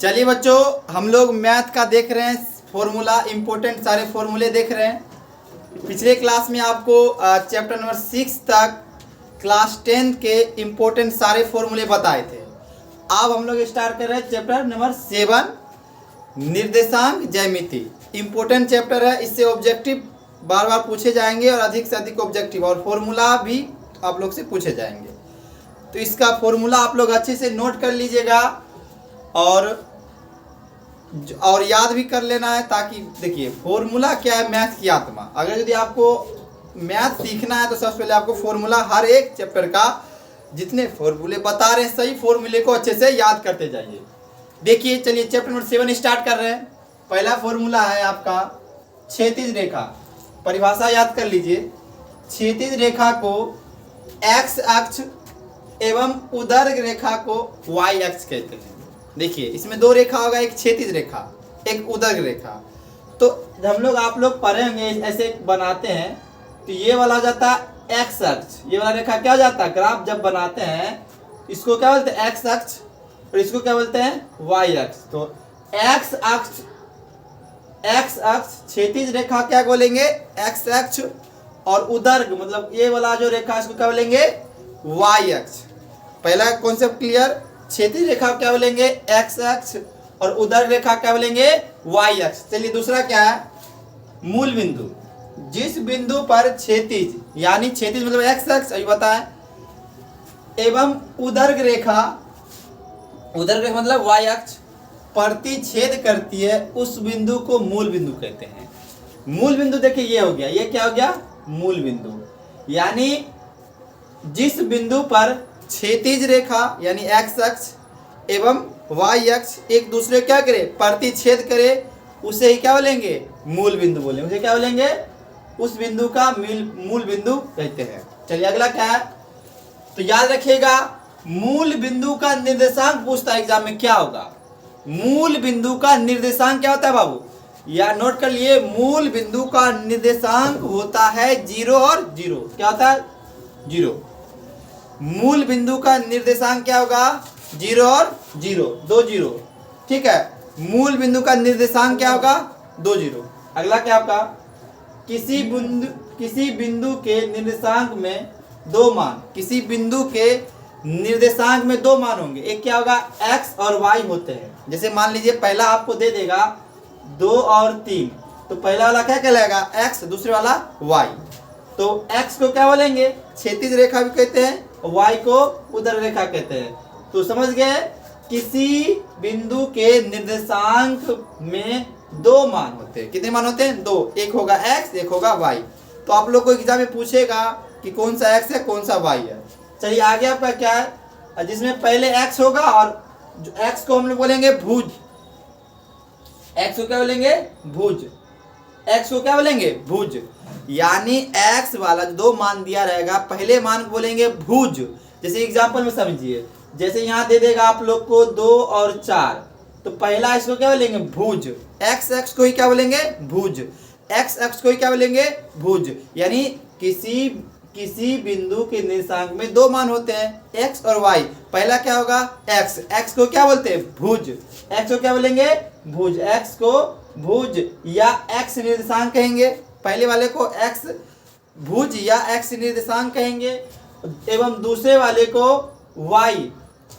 चलिए बच्चों, हम लोग मैथ का देख रहे हैं फॉर्मूला, इम्पोर्टेंट सारे फॉर्मूले देख रहे हैं। पिछले क्लास में आपको चैप्टर नंबर 6 तक क्लास 10 के इम्पोर्टेंट सारे फॉर्मूले बताए थे। अब हम लोग स्टार्ट कर रहे हैं चैप्टर नंबर 7, निर्देशांक ज्यामिति। इम्पोर्टेंट चैप्टर है, इससे ऑब्जेक्टिव बार बार पूछे जाएंगे और अधिक से अधिक ऑब्जेक्टिव और फॉर्मूला भी आप लोग से पूछे जाएंगे। तो इसका फॉर्मूला आप लोग अच्छे से नोट कर लीजिएगा और याद भी कर लेना है, ताकि देखिए फॉर्मूला क्या है, मैथ की आत्मा। अगर यदि आपको मैथ सीखना है तो सबसे पहले आपको फॉर्मूला हर एक चैप्टर का जितने फॉर्मूले बता रहे हैं सही फॉर्मूले को अच्छे से याद करते जाइए। देखिए चलिए चैप्टर नंबर 7 स्टार्ट कर रहे हैं। पहला फॉर्मूला है आपका क्षैतिज रेखा। परिभाषा याद कर लीजिए। क्षैतिज रेखा को एक्स अक्ष एवं उदर्ग रेखा को वाई अक्ष कहते हैं। देखिए इसमें दो रेखा होगा, एक क्षैतिज रेखा, एक उदर्ग रेखा। तो हम लोग आप लोग पढ़ेंगे ऐसे बनाते हैं तो ये वाला हो जाता है एक्स अक्ष, ये वाला रेखा क्या हो जाता है, ग्राफ जब बनाते हैं इसको क्या बोलते हैं, एक्स अक्ष, और इसको क्या बोलते हैं, वाई अक्ष। तो एक्स अक्ष क्षैतिज रेखा क्या बोलेंगे, एक्स अक्ष, और उदर्ग मतलब ये वाला जो रेखा इसको क्या बोलेंगे, वाई अक्ष। पहला कॉन्सेप्ट क्लियर। क्षैतिज रेखा क्या बोलेंगे, एक्स अक्ष, और उदर्ग रेखा क्या बोलेंगे, वाई अक्ष। चलिए दूसरा क्या है, मूल बिंदु। जिस बिंदु पर क्षैतिज यानी क्षैतिज मतलब एक्स अक्ष अभी बताएं, एवं उदर्ग रेखा मतलब वाई अक्ष प्रतिच्छेद करती है, उस बिंदु को मूल बिंदु कहते हैं। मूल बिंदु देखिए ये हो गया, ये क्या हो गया, मूल बिंदु। यानी जिस बिंदु पर क्षैतिज रेखा यानी एक्स अक्ष एवं वाई अक्ष एक दूसरे क्या करे, प्रतिच्छेद करे, उसे ही क्या बोलेंगे, मूल बिंदु बोलेंगे। उसे क्या बोलेंगे, उस बिंदु का मूल बिंदु कहते हैं। चलिए अगला क्या है, तो याद रखिएगा मूल बिंदु का निर्देशांक पूछता है एग्जाम में, क्या होगा, मूल बिंदु का निर्देशांक क्या होता है बाबू, या नोट कर लिए, मूल बिंदु का निर्देशांक होता है 0 और 0। क्या होता है, 0। मूल बिंदु का निर्देशांक क्या होगा, 0 और 0, 2 0। ठीक है, मूल बिंदु का निर्देशांक क्या होगा, 2 0। अगला क्या होगा, किसी बिंदु के निर्देशांक में दो मान, किसी बिंदु के निर्देशांक में दो मान होंगे, एक क्या होगा, x और y होते हैं। जैसे मान लीजिए पहला आपको दे देगा 2 और 3, तो पहला वाला क्या कहलाएगा, x, दूसरे वाला y। तो x को क्या बोलेंगे, क्षैतिज रेखा भी कहते हैं, y को उदर्ग रेखा कहते हैं। तो समझ गए, किसी बिंदु के निर्देशांक में दो मान होते हैं। कितने मान होते हैं, 2, एक होगा x, एक होगा y। तो आप लोग को एग्जाम में पूछेगा कि कौन सा x है कौन सा y है। चलिए आगे आपका क्या है, जिसमें पहले x होगा और x को हम लोग बोलेंगे भुज, x को क्या बोलेंगे, भुज, x को क्या बोलेंगे, भुज। यानी x वाला जो दो मान दिया रहेगा, पहले मान को बोलेंगे भुज। जैसे एग्जांपल में समझिए, जैसे यहाँ दे देगा आप लोग को 2 और 4, तो पहला इसको क्या बोलेंगे, भुज। x अक्ष को ही क्या बोलेंगे, भुज, x अक्ष को ही क्या बोलेंगे, भुज। यानी किसी बिंदु के निर्देशांक में दो मान होते हैं, x और y। पहला क्या होगा, x को क्या बोलते हैं, भुज, x को क्या बोलेंगे, भुज, x को भुज या x निर्देशांक कहेंगे। पहले वाले को x भुज या x निर्देशांक कहेंगे, एवं दूसरे वाले को y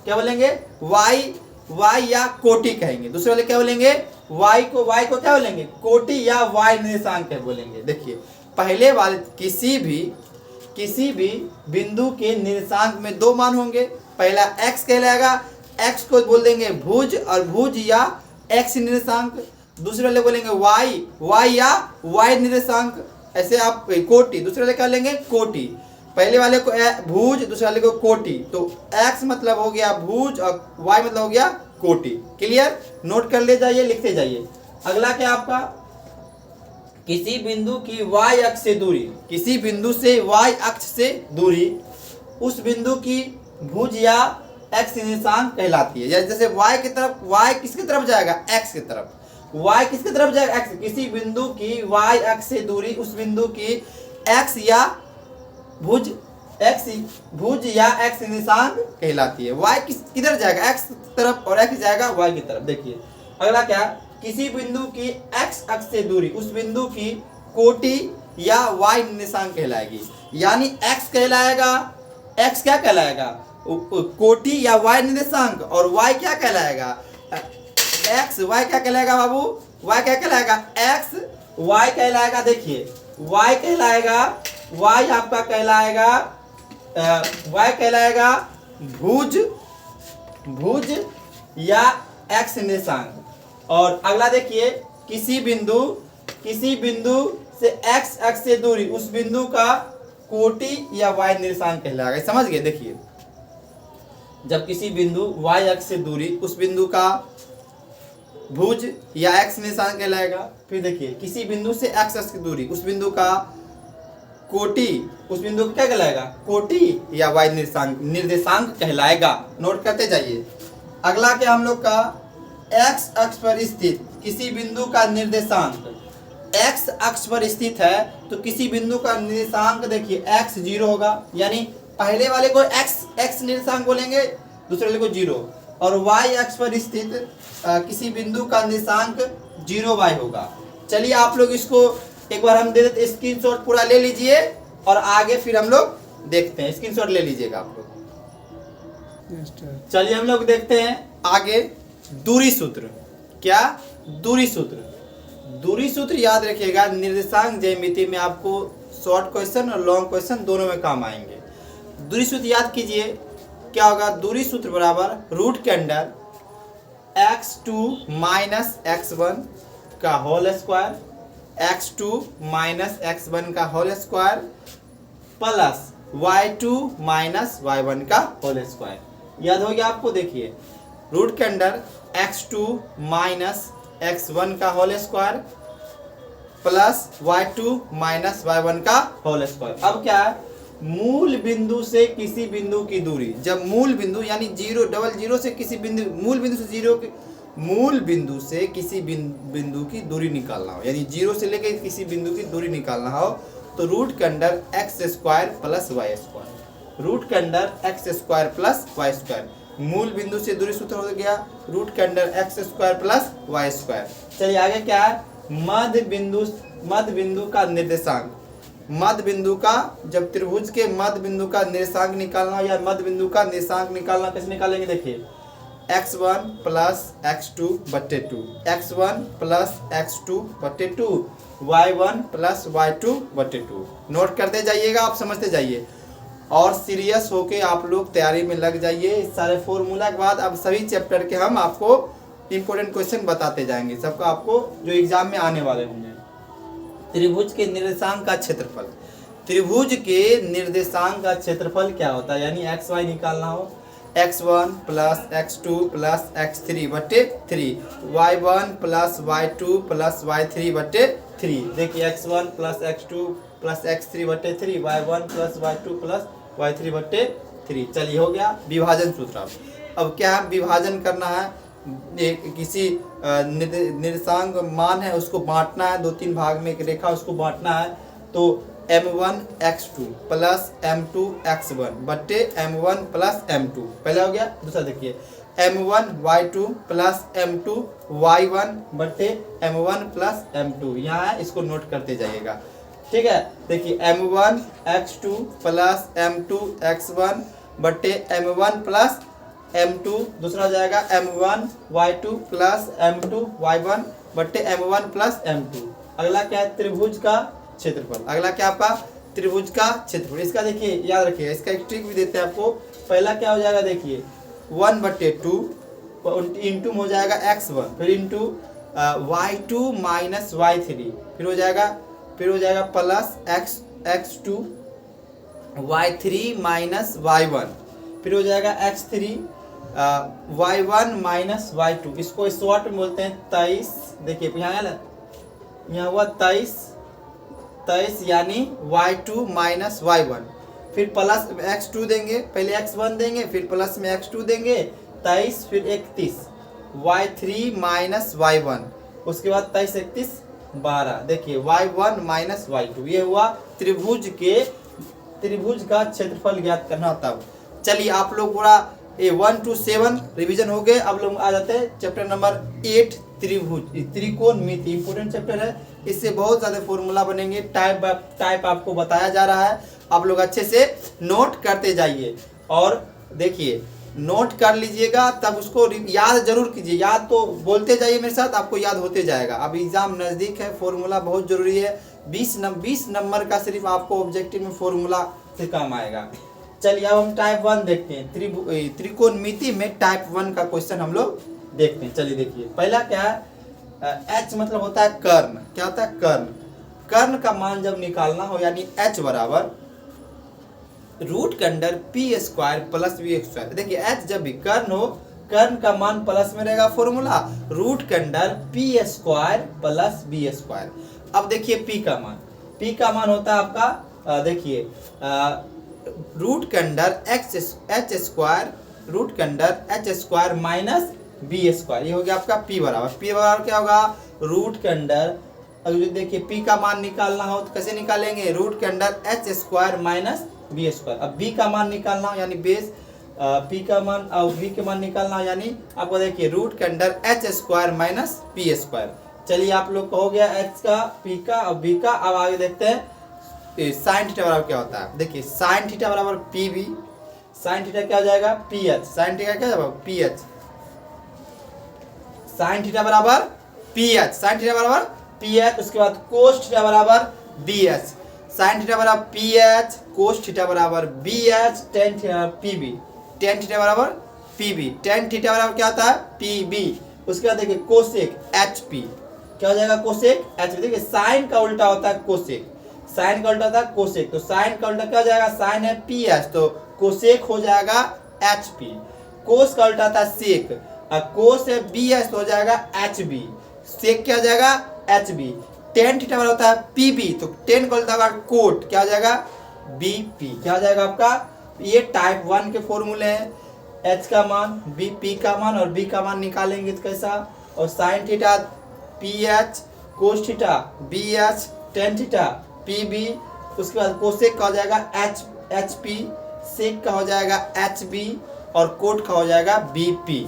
क्या बोलेंगे, y या कोटि कहेंगे। दूसरे वाले क्या बोलेंगे, y को क्या बोलेंगे, कोटि या y निर्देशांक बोलेंगे। देखिए पहले वाले किसी भी बिंदु के निर्देशांक में दो मान होंगे, पहला x कहलाएगा, x को बोल देंगे भुज और भुज या x निर्देशांक। दूसरे वाले बोलेंगे y या y निर्देशांक, ऐसे आप कोटि। दूसरे वाले क्या लेंगे, कोटि। पहले वाले को भुज, दूसरे वाले को कोटि। तो x मतलब हो गया भुज और y मतलब हो गया कोटि। क्लियर, नोट कर ले जाइए, लिखते जाइए। अगला क्या आपका, किसी बिंदु की y अक्ष से दूरी, किसी बिंदु से y अक्ष से दूरी उस बिंदु की भुज या x निर्देशांक कहलाती है। जैसे y की तरफ, y किसकी तरफ जाएगा, x की तरफ, y किसकी तरफ जाएगा, x। किसी बिंदु की y अक्ष से दूरी उस बिंदु की x या भुज एक्स भुज या एक्स निर्देशांक कहलाती है। वाई किधर जाएगा, एक्स तरफ, और एक्स जाएगा वाई की तरफ। देखिए अगला क्या, किसी बिंदु की एक्स अक्ष से दूरी उस बिंदु की कोटि या वाई निर्देशांक कहलाएगी। यानी एक्स कहलाएगा, एक्स क्या कहलाएगा, कोटि या वाई निर्देशांक, और वाई क्या कहलाएगा, एक्स वाई क्या कहलाएगा बाबू, वाई क्या कहलाएगा, एक्स वाई कहलाएगा। देखिए वाई कहलाएगा, वाई आपका कहलाएगा, वाई कहलाएगा भुज, भुज या एक्स निर्देशांक। और अगला देखिए, किसी बिंदु से एक्स अक्ष से दूरी उस बिंदु का कोटि या वाई निर्देशांक कहलाएगा। समझ गए। देखिए जब किसी बिंदु वाई अक्ष से दूरी उस बिंदु का भुज या एक्स निर्देशांक कहलाएगा। फिर देखिए किसी बिंदु से एक्स अक्ष की दूरी उस बिंदु का कोटि, उस बिंदु का क्या कहलाएगा, कोटि या वाई निर्देशांक कहलाएगा। नोट करते जाइए। अगला क्या हम लोग का, एक्स अक्ष पर स्थित किसी बिंदु का निर्देशांक, एक्स अक्ष पर स्थित है तो किसी बिंदु का निर्देशांक देखिए एक्स 0 होगा, यानी पहले वाले को एक्स निर्देशांक बोलेंगे, दूसरे वाले को 0। और वाई अक्ष पर स्थित किसी बिंदु का निर्देशांक 0 वाई होगा। चलिए आप लोग इसको एक बार हम दे देते, स्क्रीनशॉट पूरा ले लीजिए और आगे फिर हम लोग देखते हैं। स्क्रीनशॉट ले लीजिएगा आप लोग। चलिए हम लोग देखते हैं आगे दूरी सूत्र। क्या, दूरी सूत्र। दूरी सूत्र याद रखिएगा, निर्देशांक ज्यामिति में आपको शॉर्ट क्वेश्चन और लॉन्ग क्वेश्चन दोनों में काम आएंगे। दूरी सूत्र याद कीजिए, क्या होगा, दूरी सूत्र बराबर रूट के अंडर x2 माइनस x1 का whole square, x2 minus x1 का whole square plus y2 minus y1 का होल स्क्वायर। याद हो गया आपको। देखिए रूट के अंडर x2 माइनस x1 का whole square plus y2 minus y1 का होल स्क्वायर। अब क्या है, मूल बिंदु से किसी बिंदु की दूरी, जब मूल बिंदु यानी 0 से किसी बिंदु, मूल बिंदु से 0 के, मूल बिंदु से किसी बिंदु की दूरी निकालना हो, यानी 0 से लेकर किसी बिंदु की दूरी निकालना हो तो रूट के under x square plus y square, root के under x square plus y square. मूल बिंदु से दूरी सूत्र हो गया रूट के under x square plus y square. चलिए आगे क्या है, मध्य बिंदु का निर्देशांक, मध्य बिंदु का, जब त्रिभुज के मध्य बिंदु का निर्देशांक निकालना या मध्य बिंदु का निर्देशांक निकालना, कैसे निकालेंगे, देखिए x1 प्लस x2 बटे 2, x1 प्लस x2 बटे 2, y1 प्लस y2 बटे 2। नोट करते जाइएगा, आप समझते जाइए और सीरियस होके आप लोग तैयारी में लग जाइए। इस सारे फॉर्मूला के बाद अब सभी चैप्टर के हम आपको इंपॉर्टेंट क्वेश्चन बताते जाएंगे, सबका आपको जो एग्जाम में आने वाले होंगे। त्रिभुज के निर्देशांक का क्षेत्रफल, त्रिभुज के निर्देशांक का क्षेत्रफल क्या होता है, यानी एक्स वाई निकालना हो, x1 plus x2 plus x3 बटे 3, y1 plus y2 plus y3 बटे 3। देखिए x1 plus x2 plus x3 बटे 3, y1 plus y2 plus y3 बटे 3। चलिए हो गया विभाजन सूत्र। अब क्या है, विभाजन करना है, किसी निर्देशांक मान है उसको बांटना है, 2-3 भाग में एक रेखा उसको बांटना है, तो m1 x2 plus m2 x1 बटे m1 प्लस m2, पहला हो गया। दूसरा देखिए m1 y2 plus m2 y1 बटे m1 प्लस m2, यहाँ है, इसको नोट करते जाइएगा, ठीक है। देखिए m1 x2 plus m2 x1 बटे m1 प्लस m2, दूसरा हो जाएगा m1 y2 plus m2 y1 बटे m1 प्लस m2। अगला क्या है, त्रिभुज का क्षेत्रफल। अगला क्या आपका, त्रिभुज का क्षेत्रफल। इसका देखिए याद रखिए, इसका एक ट्रिक भी देते हैं आपको। पहला क्या हो जाएगा, देखिए 1/2 इंटू हो जाएगा x1, फिर इंटू y2 माइनस y3, फिर हो जाएगा plus x2 y3 minus y1, फिर हो जाएगा x3 y1 माइनस y2। इसको शॉर्ट में बोलते हैं 23। देखिए यहाँ हुआ 23 यानी y2 माइनस y1, फिर प्लस x2 देंगे, पहले x1 देंगे फिर प्लस में x2 देंगे, 23 फिर 31 y3 माइनस y1, उसके बाद 23 31 12। देखिए y1 माइनस y2, ये हुआ त्रिभुज के त्रिभुज का क्षेत्रफल ज्ञात करना होता है। चलिए आप लोग पूरा 1 to 7 रिवीजन हो गए। अब लोग आ जाते हैं चैप्टर नंबर 8 त्रिभुज त्रिकोणमिति। इंपोर्टेंट चैप्टर है, इससे बहुत ज्यादा फॉर्मूला बनेंगे, टाइप आपको बताया जा रहा है। आप लोग अच्छे से नोट करते जाइए और देखिए नोट कर लीजिएगा, तब उसको याद जरूर कीजिए। याद तो बोलते जाइए मेरे साथ, आपको याद होते जाएगा। अब एग्जाम नज़दीक है, फॉर्मूला बहुत जरूरी है। 20 नंबर का सिर्फ आपको ऑब्जेक्टिव में फॉर्मूला से काम आएगा। चलिए अब हम टाइप 1 देखते हैं। त्रिकोणमिति में टाइप 1 का क्वेश्चन हम लोग देखते हैं। चलिए देखिए पहला क्या है, एच मतलब होता है कर्ण। क्या होता है? कर्ण। कर्ण का मान जब निकालना हो यानी एच बराबर रूट के under P square plus B square. देखिए एच जब भी कर्ण हो, कर्ण का मान प्लस में रहेगा, फॉर्मूला रूट के under P square plus B square. अब देखिए पी का मान होता है आपका देखिए रूट के अंडर एच स्क्वायर रूट के under H square minus B square. ये हो गया आपका पी बराबर क्या होगा? रूट के अंडर, अगर देखिए पी का मान निकालना हो तो कैसे निकालेंगे? रूट के under H square minus B square. अब बी का मान निकालना हो यानी बेस पी का मान और बी के मान निकालना हो यानी आपको देखिए रूट के under H square minus P square. चलिए आप लोग को हो गया एच का, पी का और बी का। अब आगे देखते हैं साइन थीटा बराबर क्या होता है। देखिए साइन थीटा बराबर पी बी, साइन थीटा क्या हो जाएगा? P H. साइन थीटा क्या होगा? P H. साइन थीटा बराबर पी एच, साइन थीटा बराबर पी एच। उसके बाद कोस थीटा बराबर बी एच। साइन थीटा बराबर पी एच, कोस थीटा बराबर B H, tan theta P B. Tan theta बराबर पी बी, टेन थीटा बराबर क्या होता है? P B. उसके बाद देखिए कोसेक एच पी, क्या हो जाएगा? Cosec H P. देखिए साइन का उल्टा होता है कोसेक, साइन का उल्टा होता है कोसेक। तो साइन का उल्टा क्या हो जाएगा? साइन है पी एच, तो कोसेक हो जाएगा एच पी। कोस का उल्टा था सेक, और कोस है बी एच तो हो जाएगा एच बी। सेक क्या हो जाएगा? H B. टेन थीटा बराबर होता है पी बी, तो टेन का उल्टा होगा कोट, क्या हो जाएगा? B P. क्या हो जाएगा आपका? ये टाइप 1 के फॉर्मूले हैं। एच का मान, बी पी का मान और बी का मान निकालेंगे तो कैसा? और sine theta P H, cos theta B H, tan theta P B. उसके बाद कोसेक का हो जाएगा एच पी, सेक का हो जाएगा एच बी और कोट का हो जाएगा बी पी।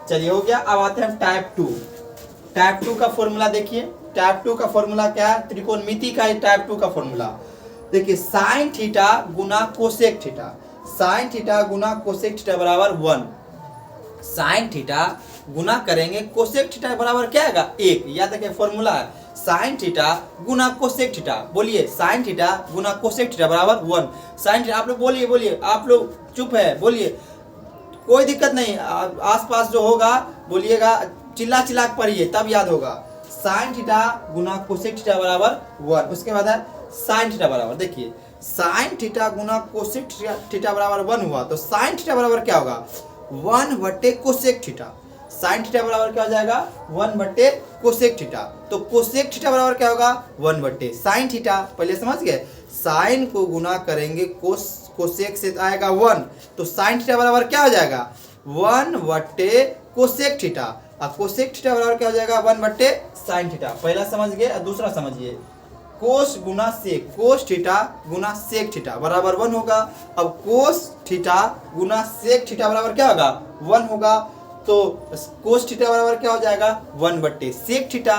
चलिए हो गया। अब आते हैं टाइप 2। टाइप 2 का फॉर्मूला देखिए। टाइप 2 का फॉर्मूला क्या है? त्रिकोणमिति का ही टाइप 2 का फॉर्मूला देखिए, साइन थीटा गुना कोसेक थीटा। साइन थीटा गुना कोसेक थीटा बराबर 1। साइन थीटा गुना करेंगे कोसेक थीटा बराबर क्या आएगा? 1। याद रखिए फॉर्मूला है साइन थीटा गुना कोसेक थीटा। बोलिए साइन थीटा गुना कोसेक थीटा बराबर 1। साइन थीटा, आप लोग बोलिए, आप लोग चुप है, बोलिए, कोई दिक्कत नहीं। आसपास जो होगा बोलिएगा, चिल्ला के पढ़िए तब याद होगा। साइन थीटा गुना कोसेक थीटा बराबर 1। उसके बाद है साइन थीटा बराबर, देखिए साइन थीटा गुना कोसेक थीटा बराबर 1 हुआ, तो साइन थीटा बराबर क्या होगा? 1 बटे कोसेक थीटा। साइन थीटा बराबर क्या हो जाएगा? 1 बटे कोसेक थीटा। तो कोसेक थीटा बराबर क्या होगा? 1 बटे साइन थीटा। पहले समझ गए? साइन को गुना करेंगे कोसेक से आएगा 1, तो साइन थीटा बराबर क्या हो जाएगा? 1 बटे कोसेक थीटा। और कोसेक थीटा बराबर क्या हो जाएगा? 1 बटे साइन थीटा। पहला समझ गए। और दूसरा समझिए, कोस गुना सेक, कोस थीटा गुना सेक थीटा बराबर 1 होगा। अब कोस थीटा गुना सेक थीटा बराबर क्या होगा? 1 होगा। तो कोस थीटा बराबर क्या हो जाएगा? 1 बट्टे सेक थीटा।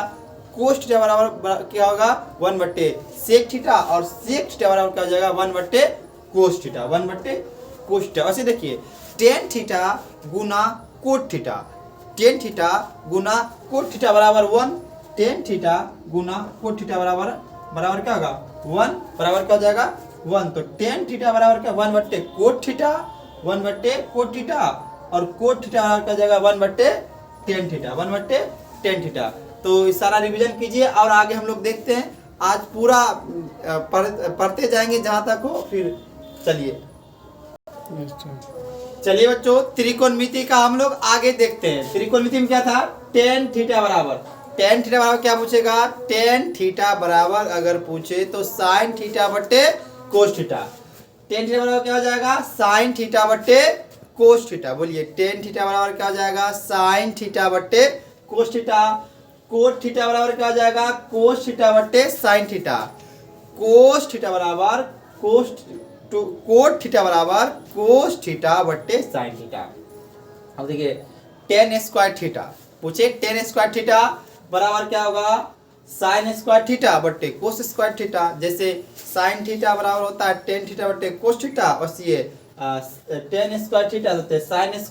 कोस थीटा बराबर क्या होगा? 1 बट्टे सेक थीटा। और सेक थीटा बराबर क्या हो जाएगा? 1 बट्टे कोस थीटा। 1 बट्टे कोस थीटा। वैसे देखिए टेन थीटा गुना कोट थीटा, टेन थीटा गुना कोट थीटा बराबर 1। टेन थीटा गुना कोट थीटा बराबर क्या होगा? 1 बराबर क्या हो जाएगा? 1। तो टेन थीटा बराबर क्या? 1 बट्टे कोट थीटा, 1 बट्टे कोट थीटा। और कोट थीटा बराबर क्या हो जाएगा? 1 बट्टे टेन थीटा, 1 बट्टे टेन थीटा। तो इस सारा रिवीजन कीजिए और आगे हम लोग देखते हैं। आज पूरा पढ़ते जाएंगे जहां तक हो। फिर चलिए बच्चों, त्रिकोणमिति का हम लोग आगे देखते हैं। त्रिकोणमिति में क्या था? टेन थीटा बराबर, टेन थीटा बराबर क्या पूछेगा? टेन थीटा बराबर अगर पूछे तो साइन थीटा बट्टे कोस थीटा। टेन थीटा बराबर क्या हो जाएगा? साइन थीटा बट्टे कोस थीटा। बोलिए टेन थीटा बराबर क्या हो जाएगा? साइन थीटा बट्टे कोस थीटा। कोट थीटा बराबर क्या हो जाएगा? कोस थीटा बट्टे साइन थीटा। कोस थीटा बराबर कोट थीटा बराबर कोस थीटा बट्टे साइन थीटा। अब देखिए टेन स्क्वायर थीटा पूछे, टेन स्क्वायर थीटा बराबर क्या होगा साइन स्क्वायर थीटा बट्टे कोस स्क्वायर थीटा। जैसे साइन थीटा बराबर होता है टेन थीटा बट्टे कोस थीटा, और ये टेन स्क्वायर थीटा होते हैं साइन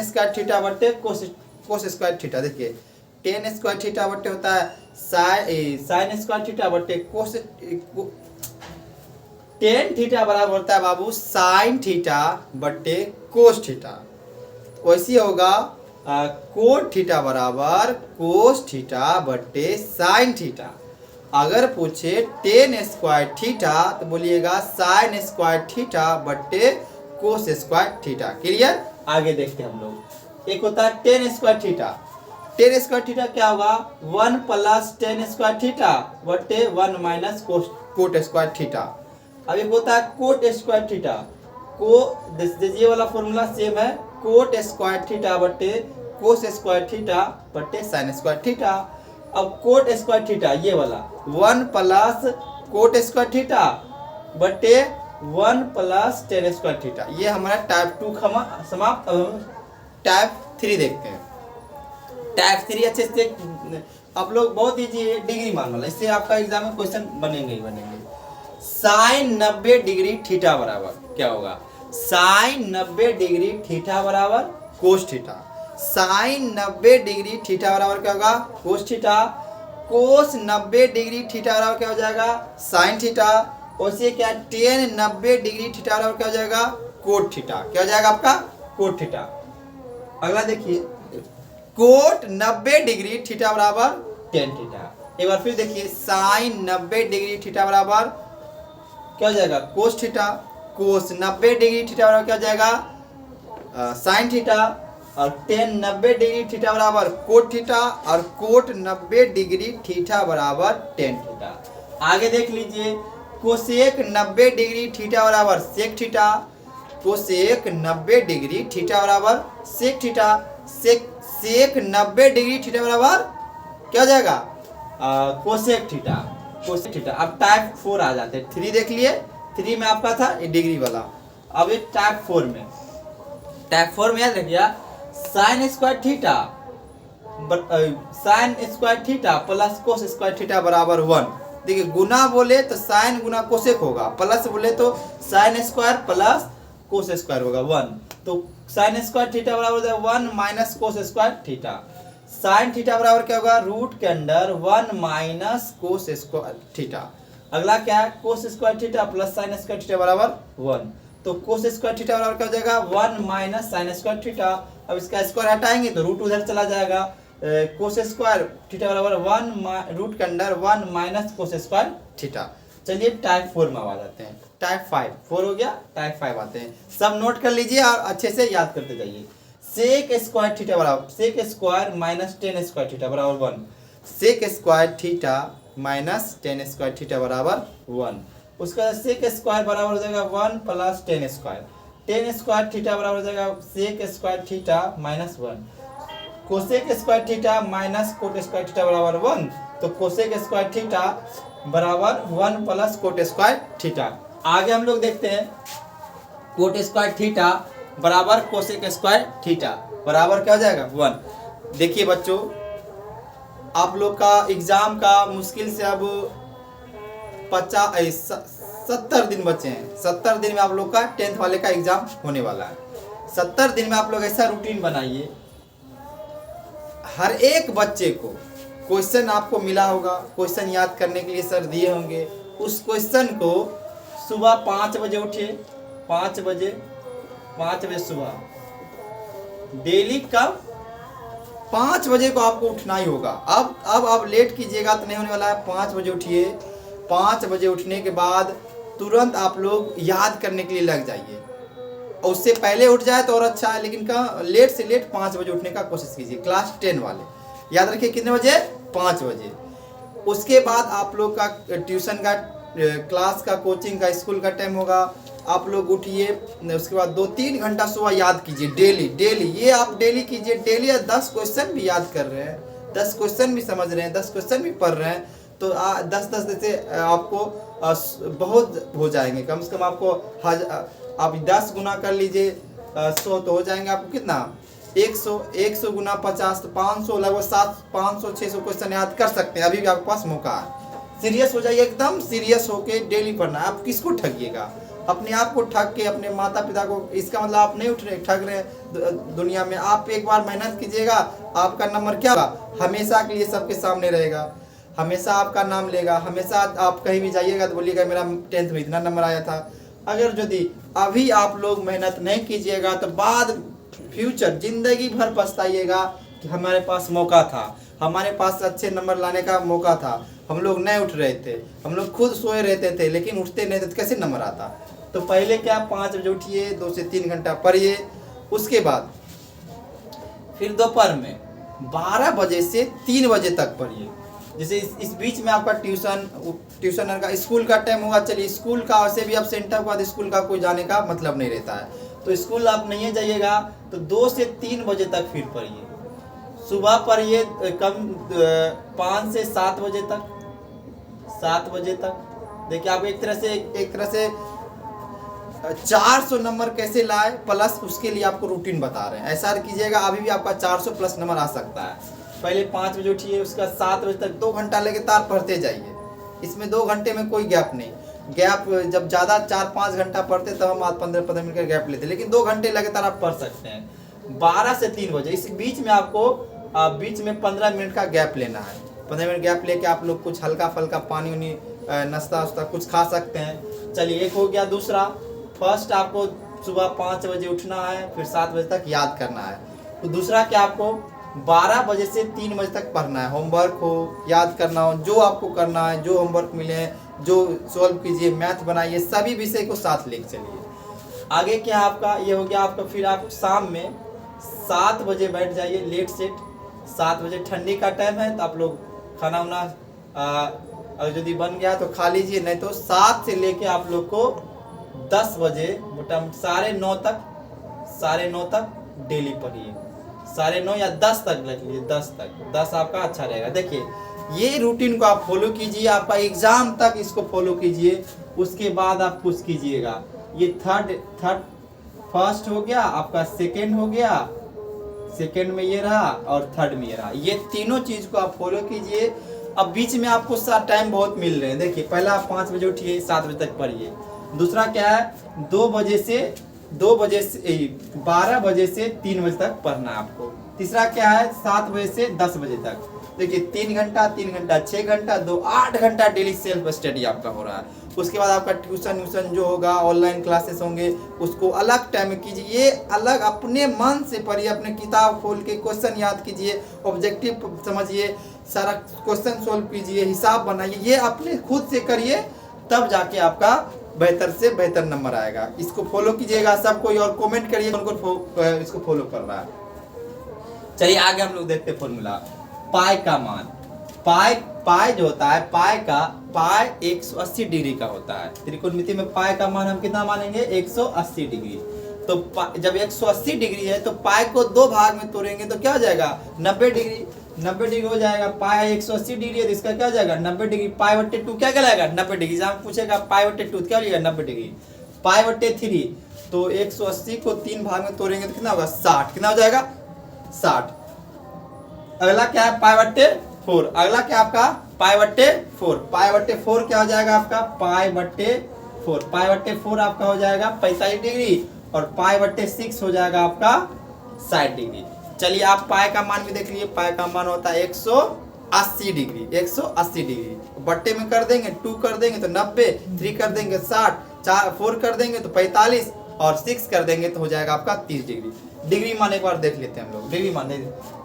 स्क्वायर थीटा बट्टे कोस स्क्वायर थीटा। देखिए टेन स्क्वायर थीटा बट्टे होता है साइन स्क्वायर थीटा बट्टे कोस, टेन थीटा बराबर होता है बाबू साइन थीटा बट्टे कोस थीटा। वैसे होगा कोट थीटा बराबर कोस थीटा बट्टे साइन थीटा। अगर पूछे टेन स्क्वायर थीटा तो बोलिएगा साइन स्क्वायर थीटा बट्टे कोस स्क्वायर थीटा। क्लियर? आगे देखते हैं हम लोग। एक होता है ten square theta, ten square theta क्या होगा 1 प्लस टेन स्क्वायर थीटा बट्टे 1 माइनस कोट स्क्वायर थीटा। अब एक होता है कोट स्क्वायर थीटा, ये वाला फॉर्मूला सेम है, कोट स्क्वायर थीटा बट्टे कोस स्क्वायर थीटा बट्टे साइन स्क्वायर थीटा। अब कोट स्क्वायर थीटा ये वाला 1 प्लस कोट स्क्वायर थीटा बट्टे 1 प्लस टेन स्क्वायर थीटा। ये हमारा टाइप 2 समाप्त। अब हम टाइप 3 देखते हैं। टाइप 3 अच्छे से आप लोग बहुत इजी है, डिग्री मान वाला, इससे आपका एग्जाम में क्वेश्चन बनेंगे ही बनेंगे। साइन 90 डिग्री थीटा बराबर क्या होगा साइन 90 डिग्री थीटा बराबर cos theta. Sine 90 degree theta बराबर क्या होगा cos theta. Cos 90 degree theta बराबर क्या हो जाएगा साइन थीटा। उसी क्या टेन 90 डिग्री थीटा बराबर क्या हो जाएगा कोट थीटा। क्या हो जाएगा आपका कोट थीटा। अगला देखिए कोट 90 डिग्री थीटा बराबर टेन थीटा। एक बार फिर देखिए साइन 90 डिग्री थीटा बराबर क्या हो जाएगा cos theta. Cos 90 degree theta बराबर क्या हो जाएगा साइन थीटा। और टेन 90 डिग्री थीटा बराबर कोट थीटा, और कोट 90 डिग्री थीटा बराबर टेन थीटा। आगे देख लीजिए कोसेक 90 डिग्री थीटा बराबर sec theta. Cosec 90 degree theta बराबर sec theta. Sec 90 degree theta बराबर क्या हो जाएगा कोसेक थीटा। Cosec theta. अब टाइप 4 आ जाते हैं। 3 देख लिए, 3 में आपका था डिग्री वाला। अब एक टाइप 4 में, टाइप 4 में याद रखिए sine square theta plus cos square theta बराबर 1। देखिए गुना बोले तो साइन गुना कोसेक होगा, प्लस बोले तो sine square plus cos square होगा 1। तो साइन स्क्वायर थीटा बराबर 1 minus cos square theta. Sign theta बराबर क्या होगा रूट के under 1 minus cos square theta. अगला क्या है cos square theta plus sine square theta बराबर 1। तो कोस स्क्वायर थीटा बराबर क्या हो जाएगा 1 माइनस साइन स्क्वायर थीटा। अब इसका स्क्वायर हटाएंगे तो रूट उधर चला जाएगा। कोस स्क्वायर थीटा बराबर 1 रूट के under 1 minus cos square theta. चलिए टाइप 4 में आ जाते हैं। टाइप 5 4 हो गया, टाइप 5 आते हैं। सब नोट कर लीजिए और अच्छे से याद करते जाइए। सेक स्क्वायर थीटा बराबर sec square minus tan square theta बराबर 1। Sec square theta minus tan square theta बराबर 1। उसका सेक स्क्वायर बराबर हो जाएगा 1 plus tan square. Tan square theta बराबर हो जाएगा sec square theta minus 1। Cosec square theta minus cot square theta बराबर 1। तो कोसेक स्क्वायर थीटा बराबर 1 प्लस कोट स्क्वायर थीटा। आगे हम लोग देखते हैं कोट स्क्वायर थीटा बराबर कोसेक स्क्वायर थीटा बराबर क्या हो जाएगा 1। देखिए बच्चों आप लोग का एग्जाम का मुश्किल से अब 70 दिन बचे हैं। 70 दिन में आप लोग का 10th वाले का एग्जाम होने वाला है। 70 दिन में आप लोग ऐसा रूटीन बनाइए, हर एक बच्चे को क्वेश्चन आपको मिला होगा, क्वेश्चन याद करने के लिए सर दिए होंगे। उस क्वेश्चन को सुबह 5 बजे उठिए, 5 बजे सुबह डेली कब 5 बजे को आपको उठना ही होगा। अब आप लेट कीजिएगा तो नहीं होने वाला है। 5 बजे उठिए, 5 बजे उठने के बाद तुरंत आप लोग याद करने के लिए लग जाइए। और उससे पहले उठ जाए तो और अच्छा है, लेकिन कहाँ लेट से लेट 5 बजे उठने का कोशिश कीजिए। क्लास 10 वाले याद रखिए कितने बजे 5 बजे। उसके बाद आप लोग का ट्यूशन का क्लास का कोचिंग का स्कूल का टाइम होगा। आप लोग उठिए, उसके बाद 2-3 घंटा सुबह याद कीजिए डेली। ये आप डेली कीजिए। डेली 10 क्वेश्चन भी याद कर रहे हैं, 10 क्वेश्चन भी समझ रहे हैं, 10 क्वेश्चन भी पढ़ रहे हैं, तो 10-10 से आपको बहुत हो जाएंगे, कम से कम आपको आप 10 गुना कर लीजिए 100 तो हो जाएंगे आपको कितना 100 गुना 50 तो 500, लगभग 500-600 क्वेश्चन याद कर सकते हैं। अभी भी आपके पास मौका है, सीरियस हो जाइए, एकदम सीरियस होके डेली पढ़ना। आप किसको ठगिएगा? अपने आप को ठग के, अपने माता पिता को। इसका मतलब आप नहीं उठ रहे ठग रहे दुनिया में। आप एक बार मेहनत कीजिएगा, आपका नंबर क्या होगा, हमेशा के लिए सबके सामने रहेगा, हमेशा आपका नाम लेगा। हमेशा आप कहीं भी जाइएगा तो बोलिएगा मेरा 10th में इतना नंबर आया था। अगर यदि अभी आप लोग मेहनत नहीं कीजिएगा तो बाद फ्यूचर जिंदगी भर पछताइएगा कि हमारे पास मौका था, हमारे पास अच्छे नंबर लाने का मौका था, हम लोग नहीं उठ रहे थे, हम लोग खुद सोए रहते थे लेकिन उठते नहीं थे तो कैसे नंबर आता। तो पहले क्या 5 बजे उठिए, 2 से 3 घंटा पढ़िए, उसके बाद फिर दोपहर में 12 बजे से 3 बजे तक पढ़िए। जैसे इस बीच में आपका ट्यूशन का स्कूल का टाइम होगा, चलिए स्कूल का वैसे भी अब सेंटर के बाद स्कूल का कोई जाने का मतलब नहीं रहता है, तो स्कूल आप नहीं जाइएगा तो 2 से 3 बजे तक फिर पढ़िए। सुबह पढ़िए कम 5 से 7 बजे तक, 7 बजे तक। देखिए आप एक तरह से 400 नंबर कैसे लाए प्लस उसके लिए आपको रूटीन बता रहे हैं। ऐसा कीजिएगा अभी भी आपका 400 प्लस नंबर आ सकता है। पहले 5 बजे उठिए, उसका 7 बजे तक 2 घंटा लगातार पढ़ते जाइए। इसमें 2 घंटे में कोई गैप नहीं। गैप जब ज़्यादा 4-5 घंटा पढ़ते तब हम 15-15 मिनट का गैप लेते, लेकिन 2 घंटे लगातार आप पढ़ सकते हैं 12 से 3 बजे। इस बीच में आपको बीच में 15 मिनट का गैप लेना है। 15 मिनट गैप लेके आप लोग कुछ हल्का फल्का पानी उनी नाश्ता वास्ता कुछ खा सकते हैं। चलिए एक हो गया। दूसरा, फर्स्ट आपको सुबह 5 बजे उठना है, फिर 7 बजे तक याद करना है। तो दूसरा क्या, आपको 12 बजे से 3 बजे तक पढ़ना है। होमवर्क हो, याद करना हो, जो आपको करना है, जो होमवर्क मिले हैं जो सॉल्व कीजिए, मैथ बनाइए, सभी विषय को साथ लेके चलिए। आगे क्या आपका ये हो गया आपका। फिर आप शाम में 7 बजे बैठ जाइए, लेट सेट 7 बजे। ठंडी का टाइम है तो आप लोग खाना वाना अगर यदि बन गया तो खा लीजिए, नहीं तो 7 से लेके आप लोग को 10 बजे मोटामोटी 9:30 तक डेली पढ़िए। 9:30 या 10 तक लग लीजिए, 10 आपका अच्छा रहेगा। देखिए ये रूटीन को आप फॉलो कीजिए, आपका एग्जाम तक इसको फॉलो कीजिए, उसके बाद आप कुछ कीजिएगा। ये फर्स्ट हो गया आपका, सेकंड हो गया, सेकंड में ये रहा और थर्ड में ये रहा। ये तीनों चीज को आप फॉलो कीजिए। अब बीच में आपको टाइम बहुत मिल रहे हैं। देखिए पहला आप 5 बजे उठिए, 7 बजे तक पढ़िए। दूसरा क्या है, 12 बजे से 3 बजे तक पढ़ना है आपको। तीसरा क्या है, 7 बजे से 10 बजे तक। देखिए 3 घंटा 6 घंटा 8 घंटा डेली सेल्फ स्टडी आपका हो रहा है। उसके बाद आपका ट्यूशन जो होगा, ऑनलाइन क्लासेस होंगे, उसको अलग टाइम में कीजिए। ये अलग अपने मन से पढ़िए, अपने किताब खोल के क्वेश्चन याद कीजिए, ऑब्जेक्टिव समझिए, सारा क्वेश्चन सोल्व कीजिए, हिसाब बनाइए। ये अपने खुद से करिए, तब जाके आपका बेहतर से बेहतर नंबर आएगा। इसको फॉलो कीजिएगा सब कोई, और कमेंट करिए उनको इसको फॉलो कर रहा है। चलिए आगे हम लोग देखते हैं फॉर्मूला। पाई का मान, पाई जो होता है, पाई 180 डिग्री का होता है। त्रिकोणमिति में पाई का मान हम कितना मानेंगे, 180 डिग्री। तो जब 180 डिग्री है तो पाई को 2 भाग में तोड़ेंगे तो क्या हो जाएगा, 90 डिग्री। 90 डिग्री हो जाएगा। पाई 180 डिग्री है तो इसका क्या हो जाएगा, 90 डिग्री। पाई बट्टे 2 क्या कहलाएगा, 90 डिग्री। जहाँ पूछेगा पाई बट्टे 2 क्या हो जाएगा, 90 डिग्री। पाई बट्टे 3 तो 180 को 3 भाग में तोड़ेंगे तो कितना होगा, 60। कितना हो जाएगा, 60। अगला क्या है, पाई बट्टे 4। अगला क्या आपका, पाई बट्टे 4। पाई बट्टे 4 क्या हो जाएगा आपका, पाई बट्टे 4। पाई बट्टे 4 आपका हो जाएगा 45 डिग्री, और पाई बट्टे 6 हो जाएगा आपका 60 डिग्री। चलिए आप पाई का मान भी देख लीजिए। पाई का मान होता है 180 डिग्री। 180 डिग्री बट्टे में कर देंगे, 2 कर देंगे तो 90, 3 कर देंगे 60, 4 कर देंगे तो 45, और 6 कर देंगे तो हो जाएगा आपका 30 डिग्री। डिग्री मान एक बार देख लेते हैं हम लोग। डिग्री मान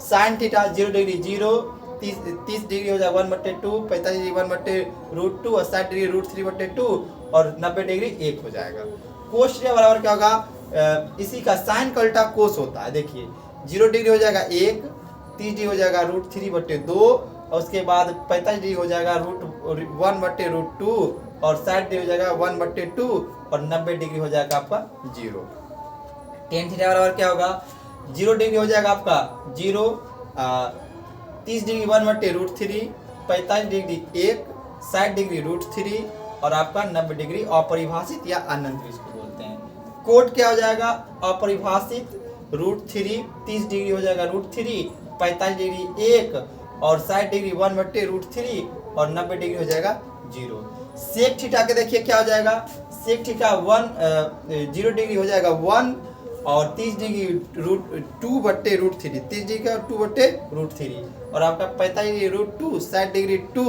साइन थीटा 0 डिग्री 0, 30 डिग्री हो जाएगा 1/2, 45 डिग्री 1/√2, और 60 डिग्री √3/2, और 90 डिग्री 1 हो जाएगा। कोस थीटा बराबर क्या होगा, इसी का साइन का उल्टा कोस होता है। देखिए 0 डिग्री हो जाएगा 1, 30 डिग्री हो जाएगा √3/2, और उसके बाद 45 डिग्री हो जाएगा 1/√2, और 60 डिग्री हो जाएगा 1/2, और 90 डिग्री हो जाएगा आपका 0। टेन थीटा बराबर क्या होगा, 0 डिग्री हो जाएगा आपका 0, 30 डिग्री 1/√3, 45 डिग्री 1, 60 डिग्री √3, और आपका 90 डिग्री अपरिभाषित या अनंत भी इसको बोलते हैं। कोट क्या हो जाएगा, अपरिभाषित √3, 30 डिग्री हो जाएगा √3, 45 डिग्री 1 और 60 डिग्री 1/√3 और 90 डिग्री हो जाएगा 0। सेक थीटा के देखिए क्या हो जाएगा, सेक थीटा 0 डिग्री हो जाएगा 1 और 30 डिग्री √2/√3, 30 डिग्री का 2/√3 और आपका 45 डिग्री √2, 60 डिग्री 2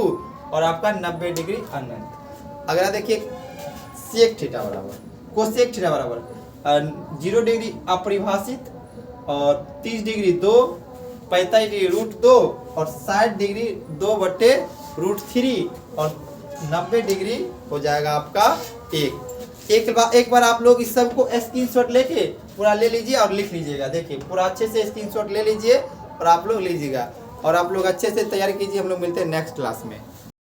और आपका 90 डिग्री अनंत। अगर देखिए सेक थीटा बराबर कोसेक थीटा बराबर 0 डिग्री अपरिभाषित और 30 डिग्री 2, 45 डिग्री √2 और 60 डिग्री 2/√3 और 90 डिग्री हो जाएगा आपका 1। एक बार आप लोग इस सब को स्क्रीनशॉट लेके पूरा ले लीजिए और लिख लीजिएगा। देखिए पूरा अच्छे से स्क्रीनशॉट ले लीजिए और आप लोग लीजिएगा और आप लोग अच्छे से तैयारी कीजिए। हम लोग मिलते हैं नेक्स्ट क्लास में।